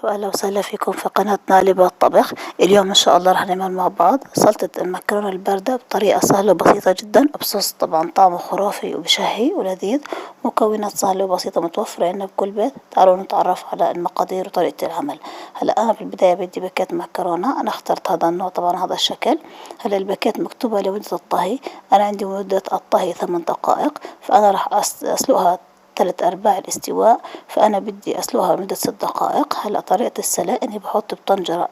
وأهلا وسهلا فيكم في قناتنا لبى الطبخ. اليوم إن شاء الله راح نعمل مع بعض سلطة المكرونة الباردة بطريقة سهلة وبسيطة جدا، بصوص طبعا طعمه خرافي وبشهي ولذيذ. مكونات سهلة وبسيطة متوفرة عندنا بكل بيت. تعالوا نتعرف على المقادير وطريقة العمل. هلا أنا بالبداية بدي باكيت مكرونة، أنا اخترت هذا النوع طبعا هذا الشكل. هلا الباكيت مكتوبة لمدة الطهي، أنا عندي مدة الطهي 8 دقائق، فأنا راح أسلقها 3/4 الاستواء، فأنا بدي أسلقها لمدة 6 دقائق. هلا طريقة السلق إني بحط بطنجرة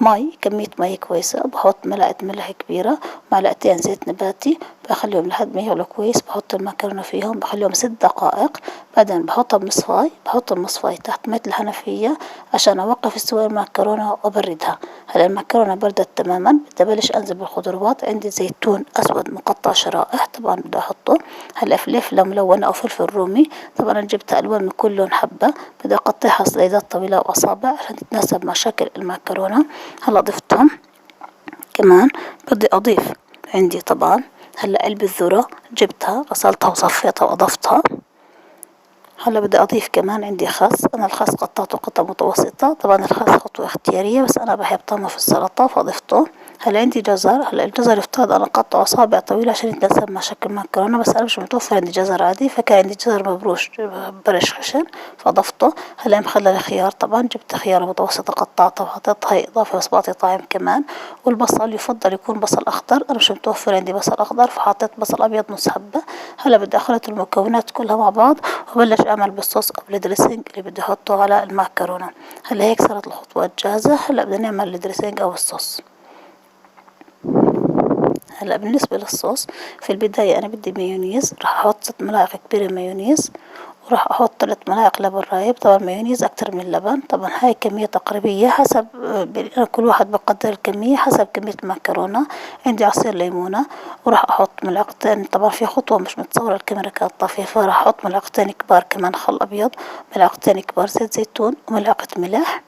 مي كمية مي كويسة، بحط ملعقة ملح كبيرة، معلقتين زيت نباتي، بخليهم لحد ما يغلوا كويس، بحط المكرونة فيهم بخليهم 6 دقائق. بعدين بحطها بمصفاي، بحط المصفاي تحت مية الحنفية عشان أوقف استواء المكرونة وأبردها. هلا المكرونة بردت تماما، بدي أبلش أنزل بالخضروات. عندي زيتون أسود مقطع شرائح طبعا بدي أحطه. هلا فلفلة ملونة أو فلفل رومي، طبعا أنا جبت ألوان من كل لون حبة، بدي أقطعها سلايدات طويلة وأصابع عشان تتناسب مع شكل المكرونة. هلا ضفتهم كمان. بدي أضيف عندي طبعا هلا علبة ذرة جبتها غسلتها وصفيتها وأضفتها. هلا بدي أضيف كمان عندي خس، أنا الخس قطعته قطع متوسطة، طبعا الخس خطوة اختيارية بس أنا بحب طعمه في السلطة فضفته. هلا عندي جزر، هلا الجزر يفترض أنا قطعه أصابع طويلة عشان يتناسب مع شكل المكرونة، بس أنا مش متوفر عندي جزر عادي، فكان عندي جزر مبروش برش خشن فضفته. هلا مخلل خيار، طبعا جبت خيار متوسطة قطعتها وحطيتها هي إضافة بس بعطي طعم كمان. والبصل يفضل يكون بصل أخضر، أنا مش متوفر عندي بصل أخضر فحطيت بصل أبيض نص حبة. هلا بدي أخلط المكونات كلها مع بعض وبلش أعمل بالصوص أو الدريسنج اللي بدي أحطه على المكرونة. هلا هيك صارت الخطوات جاهزة، هلا بدنا نعمل الدريسنج أو الصوص. هلا بالنسبة للصوص، في البداية أنا بدي مايونيز، راح أحط 6 ملاعق كبيرة مايونيز، وراح أحط 3 ملاعق لبن رايب، طبعا مايونيز أكتر من اللبن، طبعا هاي كمية تقريبية حسب كل واحد بقدر الكمية حسب كمية المكرونة. عندي عصير ليمونة، وراح أحط ملعقتين، طبعا في خطوة مش متصورة الكاميرا كانت طفيفة، راح أحط ملعقتين كبار كمان خل أبيض، ملعقتين كبار زيت زيتون، وملعقة ملح.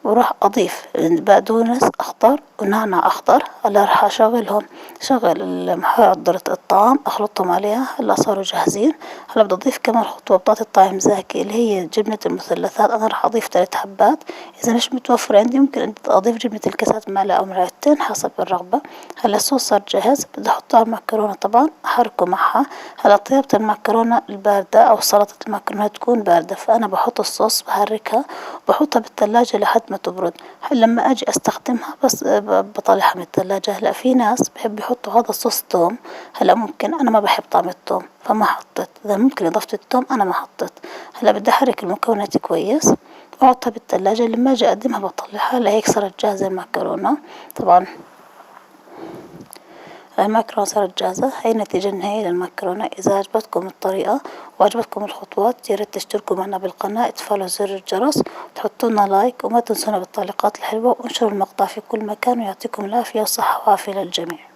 وراح أضيف بقدونس أخضر ونعناع أخضر. هلا راح أشغلهم، شغل محضرة الطعام أخلطهم عليها. هلا صاروا جاهزين. هلا بدي أضيف كمان خطوة بتعطي الطعم زاكي اللي هي جبنة المثلثات، أنا راح أضيف 3 حبات، إذا مش متوفر عندي ممكن أضيف جبنة الكاسات معلقة أو معلقتين حسب الرغبة. هلا الصوص صار جاهز، بدي أحطه على المكرونة طبعا أحركه معها. هلا طيبة المكرونة الباردة أو سلطة المكرونة تكون باردة، فأنا بحط الصوص بحركها وبحطها بالثلاجة لحد ما تبرد. لما أجي أستخدمها بس بطلعها من الثلاجة. هلا في ناس بحب يحطوا هذا الصوص توم، هلا ممكن أنا ما بحب طعم التوم فما حطيت، إذا ممكن إضافة التوم أنا ما حطيت. هلا بدي أحرك المكونات كويس وأحطها بالثلاجة، لما أجي أقدمها بطلعها. هلا هيك صارت جاهزة المكرونة. طبعا المكرونة صارت جاهزة، هاي النتيجة النهائية للمكرونة. إذا عجبتكم الطريقة وعجبتكم الخطوات ياريت تشتركوا معنا بالقناة، تفعلوا زر الجرس، وتحطوا لنا لايك، وما تنسونا بالتعليقات الحلوة، وانشروا المقطع في كل مكان، ويعطيكم العافية والصحة والعافية للجميع.